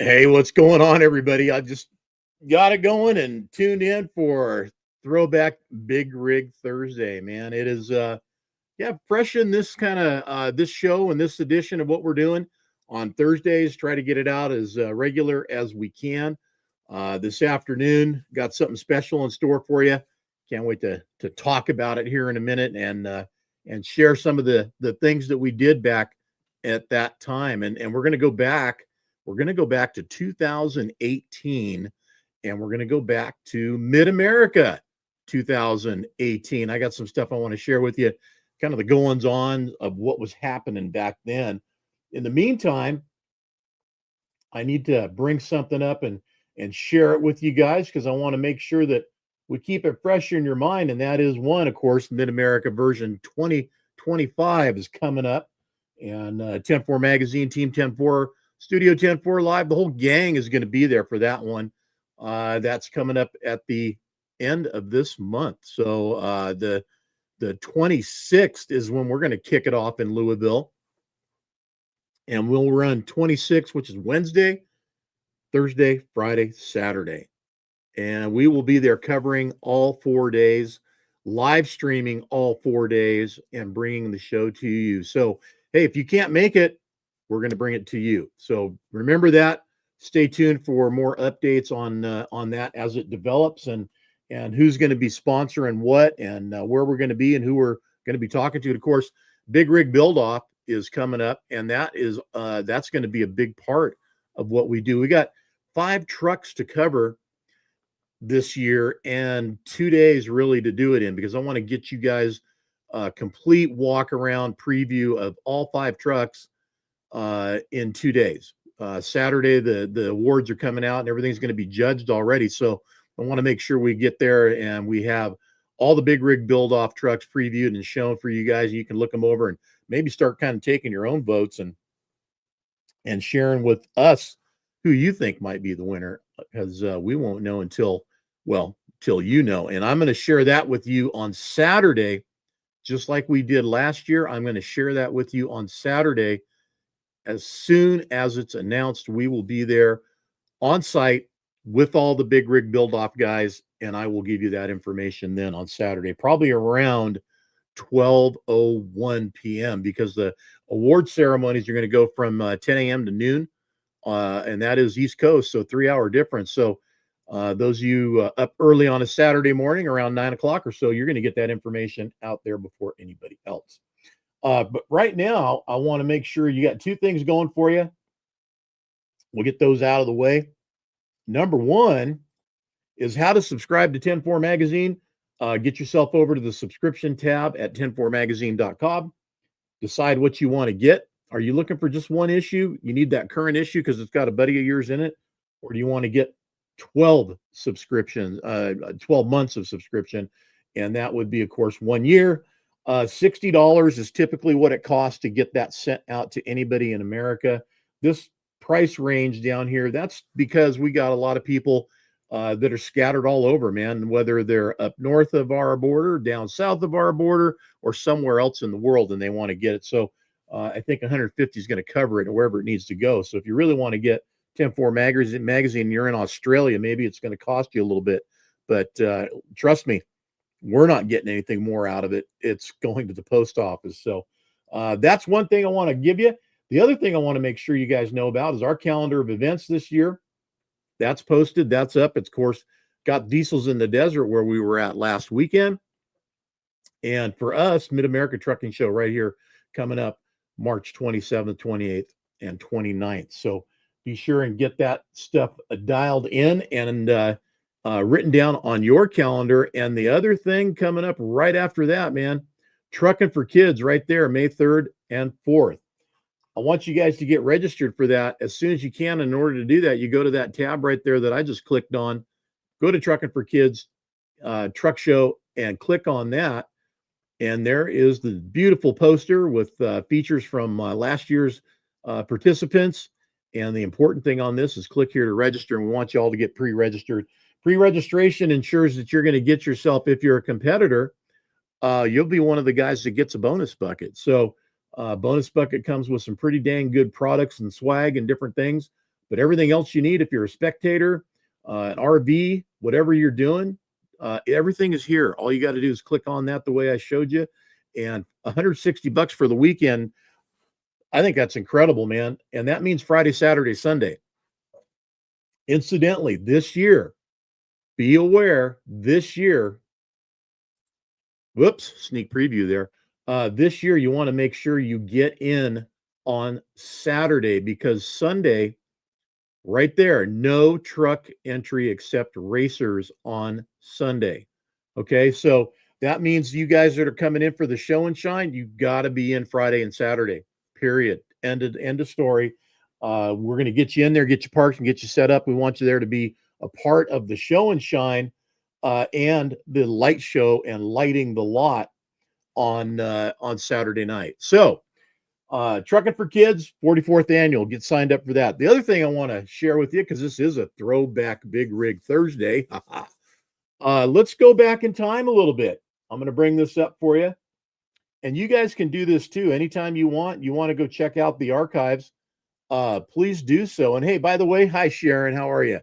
Hey, what's going on, everybody? I just got it going and tuned in for Throwback Big Rig Thursday, man. It is fresh in this kind of this show and this edition of what we're doing on Thursdays. Try to get it out as regular as we can. This afternoon, got something special in store for you. Can't wait to talk about it here in a minute and share some of the things that we did back at that time. And we're going to go back. We're going to go back to 2018, and we're going to go back to Mid America 2018. I got some stuff I want to share with you, kind of the goings on of what was happening back then. In the meantime, I need to bring something up and share it with you guys because I want to make sure that we keep it fresh in your mind. And that is one, of course, Mid America version 2025 is coming up. And 10-4 Magazine, Team 10-4, Studio 10-4 Live, the whole gang is going to be there for that one. That's coming up at the end of this month. So the 26th is when we're going to kick it off in Louisville. And we'll run 26, which is Wednesday, Thursday, Friday, Saturday. And we will be there covering all 4 days, live streaming all 4 days, and bringing the show to you. So, hey, if you can't make it, we're going to bring it to you. So remember that. Stay tuned for more updates on that as it develops and who's going to be sponsoring what and where we're going to be and who we're going to be talking to. And of course, Big Rig Build Off is coming up, and that's going to be a big part of what we do. We got 5 trucks to cover this year and 2 days really to do it in, because I want to get you guys a complete walk around preview of all 5 trucks in 2 days. Saturday, the awards are coming out and everything's going to be judged already. So I want to make sure we get there and we have all the Big Rig Build Off trucks previewed and shown for you guys. You can look them over and maybe start kind of taking your own votes and sharing with us who you think might be the winner, because we won't know until you know. And I'm going to share that with you on Saturday, just like we did last year. I'm going to share that with you on Saturday. As soon as it's announced, we will be there on site with all the Big Rig Build Off guys, and I will give you that information then on Saturday, probably around 12:01 p.m. because the award ceremonies are going to go from 10 a.m. to noon, and that is East Coast, so 3-hour difference. So those of you up early on a Saturday morning around 9 o'clock or so, you're going to get that information out there before anybody else. But right now, I want to make sure you got 2 things going for you. We'll get those out of the way. Number 1 is how to subscribe to 10-4 Magazine. Get yourself over to the subscription tab at 10-4magazine.com. Decide what you want to get. Are you looking for just one issue? You need that current issue because it's got a buddy of yours in it? Or do you want to get 12 subscriptions, 12 months of subscription? And that would be, of course, 1 year. $60 is typically what it costs to get that sent out to anybody in America. This price range down here, that's because we got a lot of people that are scattered all over, man, whether they're up north of our border, down south of our border, or somewhere else in the world, and they want to get it. So I think 150 is going to cover it wherever it needs to go. So if you really want to get 10-4 magazine, you're in Australia, maybe it's going to cost you a little bit. But trust me, we're not getting anything more out of it. It's going to the post office. So that's one thing I want to give you. The other thing I want to make sure you guys know about is our calendar of events this year. That's posted. That's up. It's, of course, got Diesels in the Desert where we were at last weekend. And for us, Mid-America Trucking Show right here coming up March 27th, 28th, and 29th. So be sure and get that stuff dialed in and written down on your calendar. And the other thing coming up right after that, man, Trucking for Kids right there, May 3rd and 4th. I want you guys to get registered for that as soon as you can. In order to do that, you go to that tab right there that I just clicked on, go to Trucking for Kids Truck Show and click on that. And there is the beautiful poster with features from last year's participants. And the important thing on this is click here to register. And we want you all to get pre-registered. Pre-registration ensures that you're going to get yourself, if you're a competitor, you'll be one of the guys that gets a bonus bucket. So bonus bucket comes with some pretty dang good products and swag and different things. But everything else you need, if you're a spectator, an RV, whatever you're doing, everything is here. All you got to do is click on that the way I showed you, and $160 for the weekend. I think that's incredible, man. And that means Friday, Saturday, Sunday. Incidentally, this year, be aware, this year, whoops, sneak preview there. This year, you want to make sure you get in on Saturday, because Sunday, right there, no truck entry except racers on Sunday. Okay, so that means you guys that are coming in for the show and shine, you got to be in Friday and Saturday. Period. End of story. We're going to get you in there, get you parked, and get you set up. We want you there to be a part of the show and shine and the light show and lighting the lot on Saturday night. So, Trucking for Kids, 44th annual. Get signed up for that. The other thing I want to share with you, because this is a throwback Big Rig Thursday, let's go back in time a little bit. I'm going to bring this up for you. And you guys can do this too. Anytime you want to go check out the archives, please do so. And hey, by the way, hi Sharon, how are you?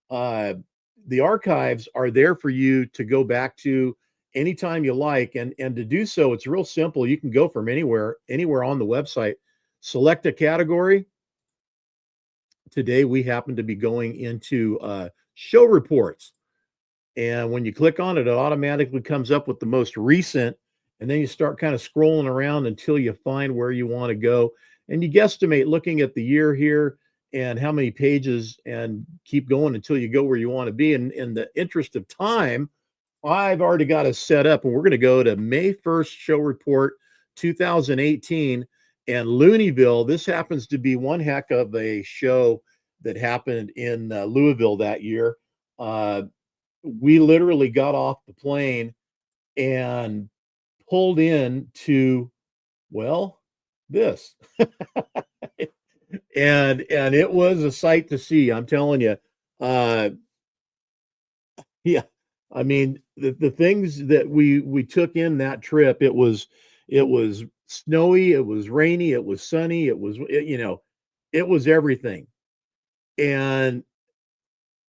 The archives are there for you to go back to anytime you like. And to do so, it's real simple. You can go from anywhere on the website, select a category. Today, we happen to be going into show reports. And when you click on it, it automatically comes up with the most recent. And then you start kind of scrolling around until you find where you want to go. And you guesstimate looking at the year here and how many pages, and keep going until you go where you want to be. And in the interest of time, I've already got us set up, and we're going to go to May 1st show report 2018 and Louisville. This happens to be one heck of a show that happened in Louisville that year. We literally got off the plane and pulled in to, well, this. and it was a sight to see, I'm telling you. Yeah, I mean, the things that we took in that trip, it was snowy, it was rainy, it was sunny, it was everything. And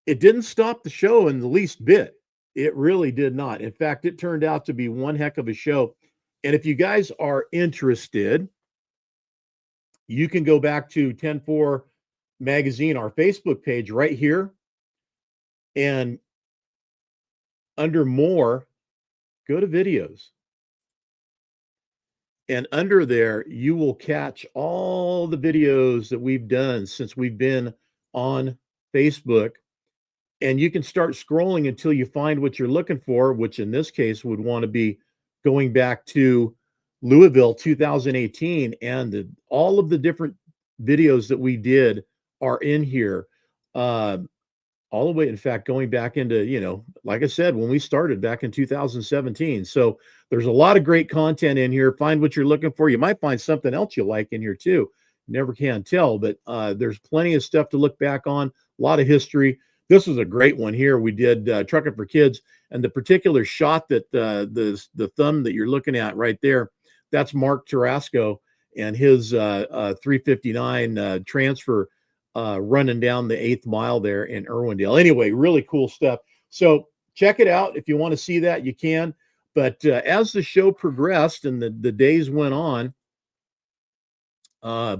it didn't stop the show in the least bit. It really did not. In fact, it turned out to be one heck of a show. And if you guys are interested, you can go back to 10-4 Magazine, our Facebook page right here. And under more, go to videos. And under there, you will catch all the videos that we've done since we've been on Facebook. And you can start scrolling until you find what you're looking for, which in this case would want to be going back to Louisville 2018. And all of the different videos that we did are in here. All the way, in fact, going back into, like I said, when we started back in 2017. So there's a lot of great content in here. Find what you're looking for. You might find something else you like in here too. Never can tell, but there's plenty of stuff to look back on. A lot of history. This is a great one here. We did Trucking for Kids, and the particular shot that the thumb that you're looking at right there, that's Mark Tarasco and his 359 transfer running down the 8th mile there in Irwindale. Anyway, really cool stuff. So check it out. If you want to see that, you can. But as the show progressed and the days went on,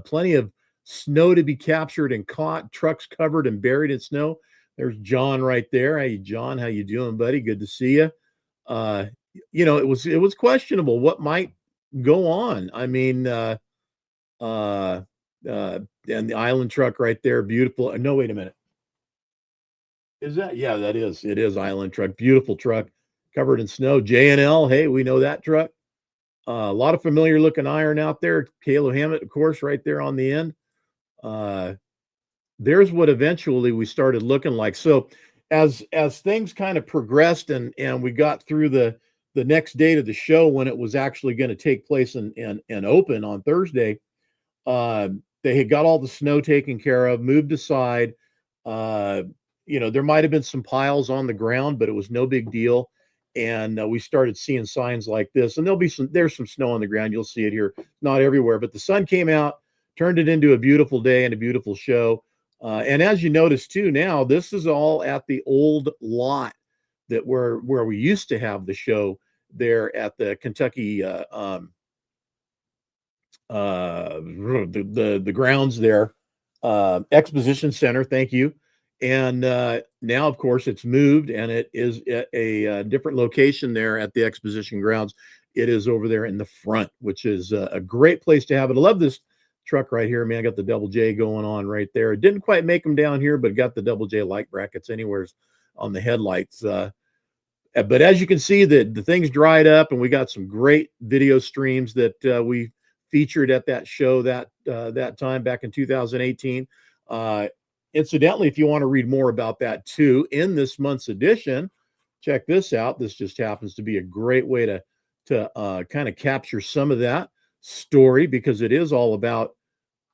plenty of snow to be captured and caught, trucks covered and buried in snow. There's John right there. Hey, John, how you doing, buddy? Good to see you. It was questionable what might go on. I mean, and the island truck right there, beautiful. No, wait a minute. Is that? Yeah, that is. It is island truck. Beautiful truck, covered in snow. J&L. Hey, we know that truck. A lot of familiar looking iron out there. Kalo Hammett, of course, right there on the end. There's what eventually we started looking like. So as things kind of progressed and we got through the next date of the show, when it was actually going to take place and open on Thursday, they had got all the snow taken care of, moved aside. There might have been some piles on the ground, but it was no big deal. And we started seeing signs like this, and there's some snow on the ground. You'll see it here, not everywhere, but the sun came out, turned it into a beautiful day and a beautiful show. And as you notice too, now this is all at the old lot that where we used to have the show there at the Kentucky the grounds there, exposition center. Thank you. And now, of course, it's moved and it is at a different location there at the exposition grounds. It is over there in the front, which is a great place to have it. I love this truck right here, man. I got the double J going on right there. It didn't quite make them down here, but got the double J light brackets anywhere on the headlights. But as you can see, the thing's dried up, and we got some great video streams that we featured at that show that time back in 2018. Incidentally, if you want to read more about that too, in this month's edition, check this out. This just happens to be a great way to kind of capture some of that story, because it is all about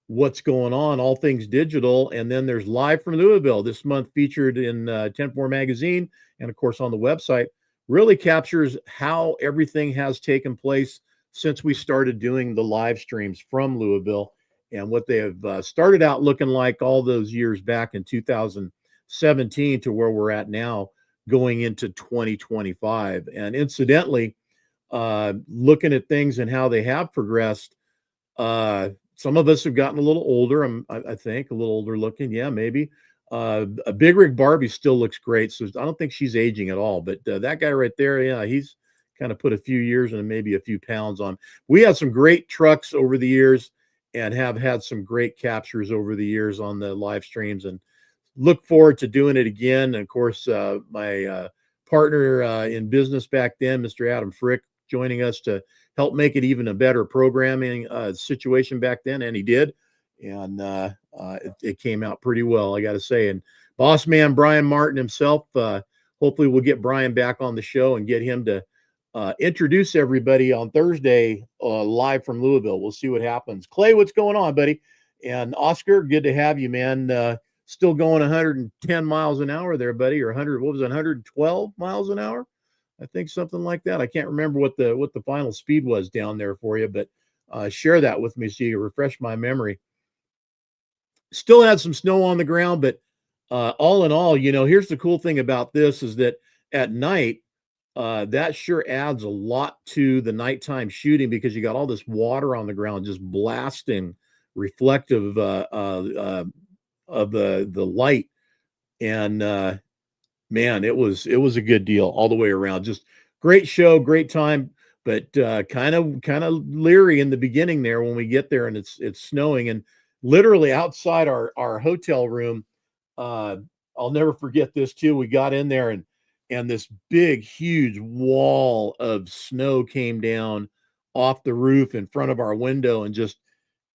what's going on, all things digital. And then there's Live from Louisville this month, featured in 10-4 magazine, and of course on the website. Really captures how everything has taken place since we started doing the live streams from Louisville, and what they have started out looking like all those years back in 2017 to where we're at now going into 2025. And incidentally, looking at things and how they have progressed, some of us have gotten a little older. I think a little older looking. Yeah, maybe. A Big Rig Barbie still looks great, so I don't think she's aging at all. But that guy right there, yeah, he's kind of put a few years and maybe a few pounds on. We had some great trucks over the years and have had some great captures over the years on the live streams, and look forward to doing it again. And of course, my partner in business back then, Mr. Adam Frick, joining us to help make it even a better programming situation back then, and he did. And it came out pretty well, I got to say. And boss man Brian Martin himself, hopefully we'll get Brian back on the show and get him to introduce everybody on Thursday live from Louisville. We'll see what happens. Clay, what's going on, buddy? And Oscar, good to have you, man. Still going 110 miles an hour there, buddy, or 100, what was it, 112 miles an hour? I think something like that. I can't remember what the final speed was down there for you, but share that with me so you refresh my memory. Still had some snow on the ground, but all in all, here's the cool thing about this is that at night, that sure adds a lot to the nighttime shooting, because you got all this water on the ground just blasting, reflective of the light. And man, it was a good deal all the way around. Just great show, great time, but kind of leery in the beginning there when we get there and it's snowing, and literally outside our hotel room. I'll never forget this too. We got in there and this big, huge wall of snow came down off the roof in front of our window and just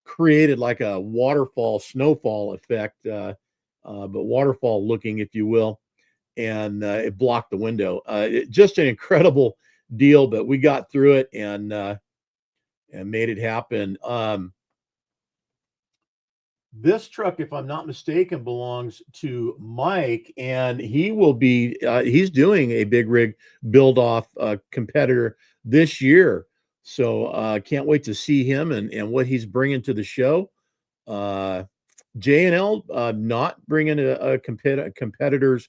created like a waterfall, snowfall effect, but waterfall looking, if you will. And it blocked the window. Just an incredible deal, but we got through it and made it happen. This truck, if I'm not mistaken, belongs to Mike, and he will be, he's doing a Big Rig build off competitor this year. So can't wait to see him and what he's bringing to the show. J&L not bringing a competitor's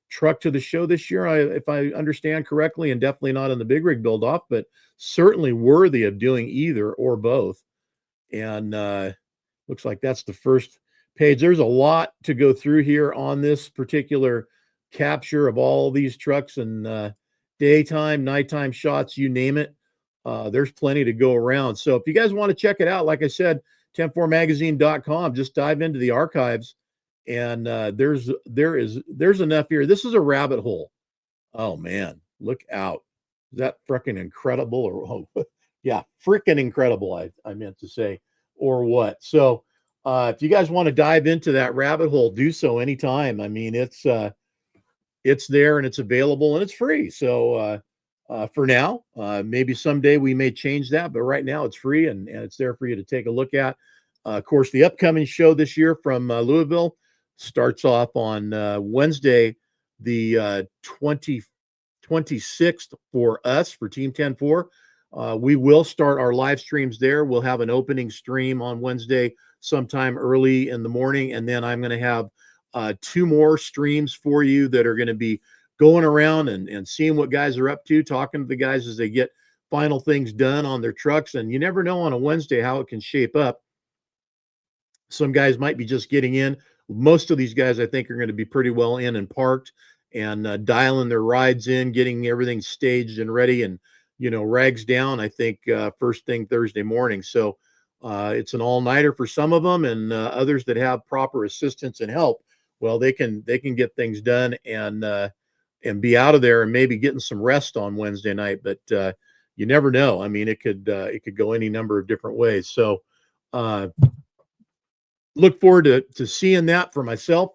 truck to the show this year, if I understand correctly, and definitely not in the Big Rig build off, but certainly worthy of doing either or both. And looks like that's the first page. There's a lot to go through here on this particular capture of all these trucks and daytime, nighttime shots, you name it. There's plenty to go around. So if you guys want to check it out, like I said, 104magazine.com, just dive into the archives, and there's enough here. This is a rabbit hole. Oh man, look out. Is that freaking incredible? Or yeah, freaking incredible, I meant to say, or what. So if you guys want to dive into that rabbit hole, do so anytime. I mean, it's there and it's available and it's free. So for now, maybe someday we may change that, but right now it's free and it's there for you to take a look at. Of course, the upcoming show this year from Louisville starts off on Wednesday, the 26th for us, for Team 10-4. We will start our live streams there. We'll have an opening stream on Wednesday, sometime early in the morning. And then I'm going to have 2 more streams for you that are going to be going around and seeing what guys are up to, talking to the guys as they get final things done on their trucks. And you never know on a Wednesday how it can shape up. Some guys might be just getting in. Most of these guys, I think, are going to be pretty well in and parked and dialing their rides in, getting everything staged and ready and, rags down, I think, first thing Thursday morning. So it's an all-nighter for some of them, and others that have proper assistance and help, well, they can get things done and be out of there and maybe getting some rest on Wednesday night. But you never know. I mean, it could go any number of different ways. So look forward to seeing that for myself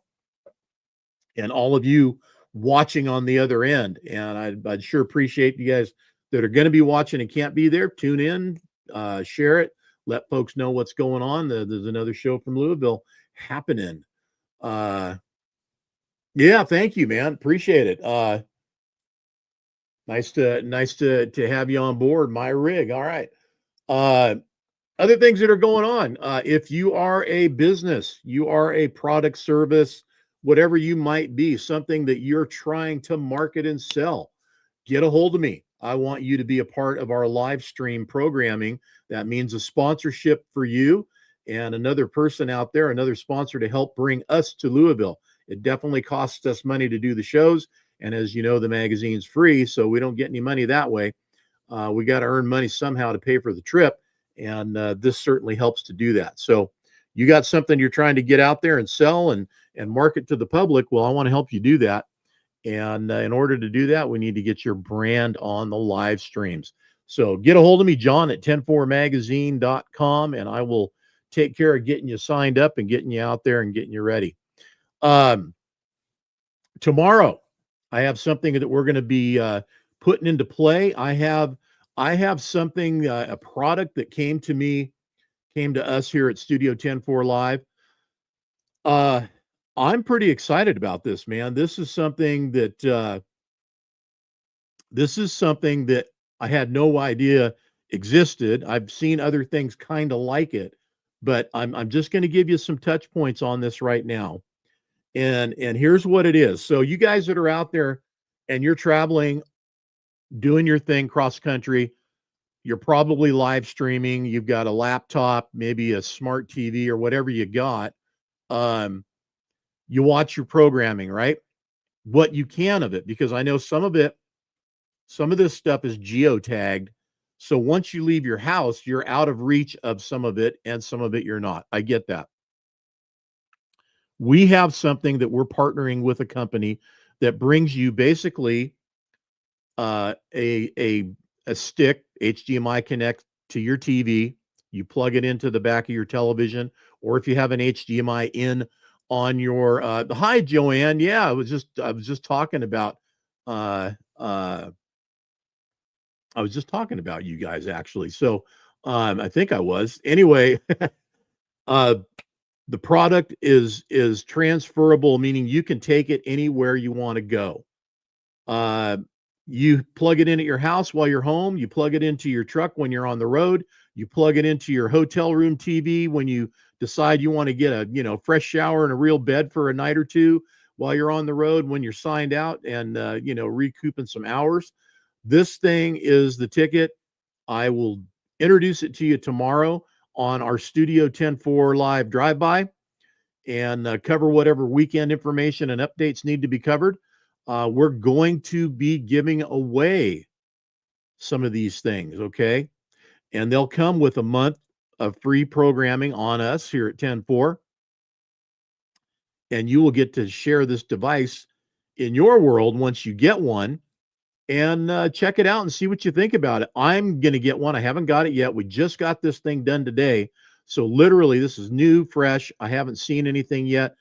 and all of you watching on the other end. And I'd sure appreciate you guys that are going to be watching and can't be there. Tune in, share it, let folks know what's going on. There's another show from Louisville happening. Yeah, thank you, man. Appreciate it. Nice to have you on board my rig. All right. Other things that are going on. If you are a business, you are a product, service, whatever you might be, something that you're trying to market and sell, get a hold of me. I want you to be a part of our live stream programming. That means a sponsorship for you and another person out there, another sponsor to help bring us to Louisville. It definitely costs us money to do the shows. And as you know, the magazine's free, so we don't get any money that way. We got to earn money somehow to pay for the trip. And this certainly helps to do that. So you got something you're trying to get out there and sell and market to the public. Well, I want to help you do that. And in order to do that, we need to get your brand on the live streams. So get a hold of me, John, at 104magazine.com, and I will take care of getting you signed up and getting you out there and getting you ready. Tomorrow, I have something that we're going to be putting into play. I have something, a product that came to us here at Studio 104 Live. I'm pretty excited about this, man. This is something that I had no idea existed. I've seen other things kind of like it, but I'm just going to give you some touch points on this right now. And here's what it is. So you guys that are out there and you're traveling, doing your thing cross country, you're probably live streaming. You've got a laptop, maybe a smart TV or whatever you got. You watch your programming, right? What you can of it, because I know some of this stuff is geotagged. So once you leave your house, you're out of reach of some of it, and some of it you're not. I get that. We have something that we're partnering with a company that brings you basically a stick, HDMI connect to your TV. You plug it into the back of your television, or if you have an HDMI in on your hi Joanne. Yeah, I was just talking about you guys, actually. So I think I was. Anyway, the product is transferable, meaning you can take it anywhere you want to go. You plug it in at your house while you're home. You plug it into your truck when you're on the road. You plug it into your hotel room TV when you decide you want to get a fresh shower and a real bed for a night or two while you're on the road, when you're signed out and recouping some hours. This thing is the ticket. I will introduce it to you tomorrow on our Studio 104 Live drive-by and cover whatever weekend information and updates need to be covered. We're going to be giving away some of these things, okay? And they'll come with a month of free programming on us here at 104. And you will get to share this device in your world once you get one and check it out and see what you think about it. I'm going to get one. I haven't got it yet. We just got this thing done today. So literally, this is new, fresh. I haven't seen anything yet.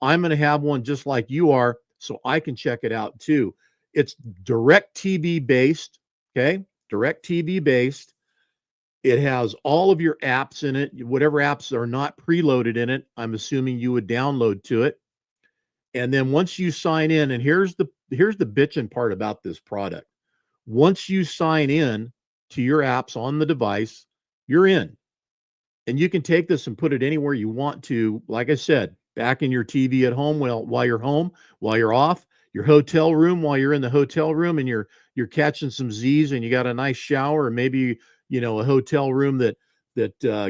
I'm going to have one just like you are, so I can check it out too. It's DirecTV based, okay? DirecTV based. It has all of your apps in it. Whatever apps are not preloaded in it, I'm assuming you would download to it. And then once you sign in, and here's the bitching part about this product. Once you sign in to your apps on the device, you're in. And you can take this and put it anywhere you want to. Like I said, back in your TV at home while you're home, while you're off, your hotel room while you're in the hotel room and you're catching some Z's and you got a nice shower, or maybe a hotel room that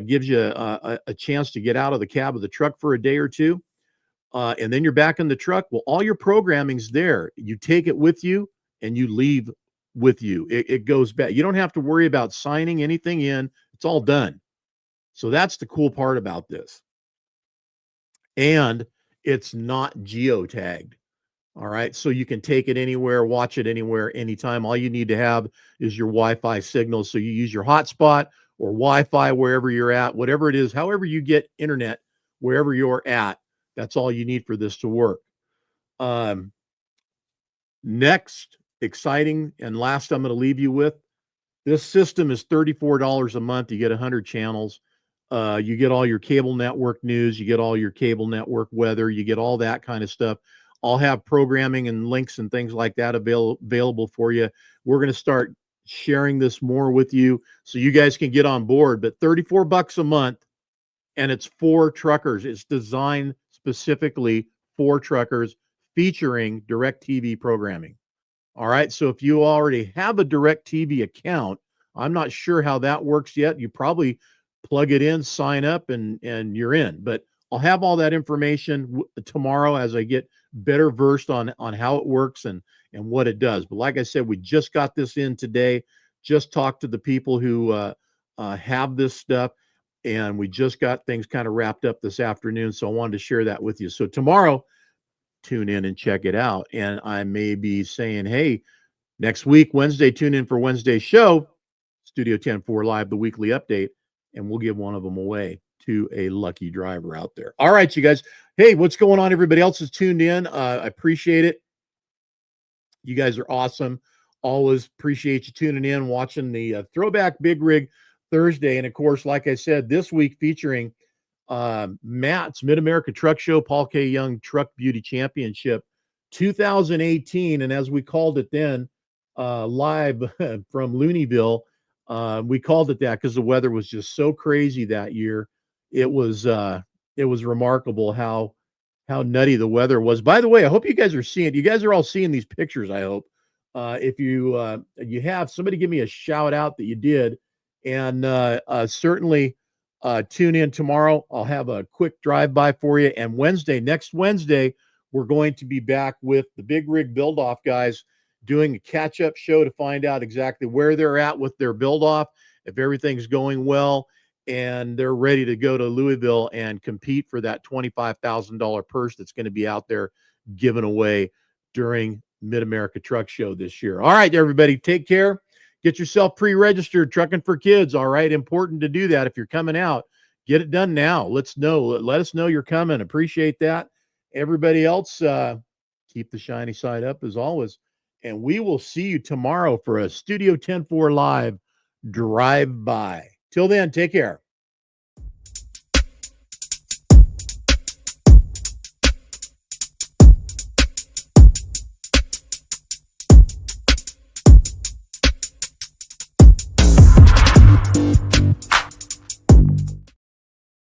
gives you a chance to get out of the cab of the truck for a day or two, and then you're back in the truck. Well, all your programming's there. You take it with you and you leave with you. It goes back. You don't have to worry about signing anything in. It's all done. So that's the cool part about this. And it's not geotagged. All right. So you can take it anywhere, watch it anywhere, anytime. All you need to have is your Wi-Fi signal. So you use your hotspot or Wi-Fi wherever you're at, whatever it is, however you get internet, wherever you're at. That's all you need for this to work. Next, exciting and last I'm going to leave you with, this system is $34 a month. You get 100 channels. You get all your cable network news. You get all your cable network weather. You get all that kind of stuff. I'll have programming and links and things like that available for you. We're going to start sharing this more with you so you guys can get on board. But $34 a month, and it's for truckers. It's designed specifically for truckers, featuring DirecTV programming. All right. So if you already have a DirecTV account, I'm not sure how that works yet. You probably plug it in, sign up, and you're in. But I'll have all that information tomorrow as I get better versed on how it works and what it does. But like I said, we just got this in today. Just talked to the people who have this stuff, and we just got things kind of wrapped up this afternoon. So I wanted to share that with you. So tomorrow, tune in and check it out. And I may be saying, hey, next week, Wednesday, tune in for Wednesday's show, Studio 10-4 Live, the weekly update, and we'll give one of them away to a lucky driver out there. All right, you guys. Hey, what's going on? Everybody else is tuned in. I appreciate it. You guys are awesome. Always appreciate you tuning in, watching the Throwback Big Rig Thursday. And of course, like I said, this week featuring Matt's Mid-America Truck Show, Paul K. Young Truck Beauty Championship 2018. And as we called it then, live from Louisville, we called it that because the weather was just so crazy that year. It was remarkable how nutty the weather was. By the way, I hope you guys are seeing. You guys are all seeing these pictures, I hope. If you have, somebody give me a shout out that you did, and certainly tune in tomorrow. I'll have a quick drive-by for you. And next Wednesday, we're going to be back with the Big Rig Build-Off guys doing a catch-up show to find out exactly where they're at with their build-off, if everything's going well, and they're ready to go to Louisville and compete for that $25,000 purse that's going to be out there given away during Mid-America Truck Show this year. All right, everybody, take care. Get yourself pre-registered, Trucking for Kids. All right, important to do that. If you're coming out, get it done now. Let us know you're coming. Appreciate that. Everybody else, keep the shiny side up as always. And we will see you tomorrow for a Studio 10-4 Live drive-by. Till then, take care.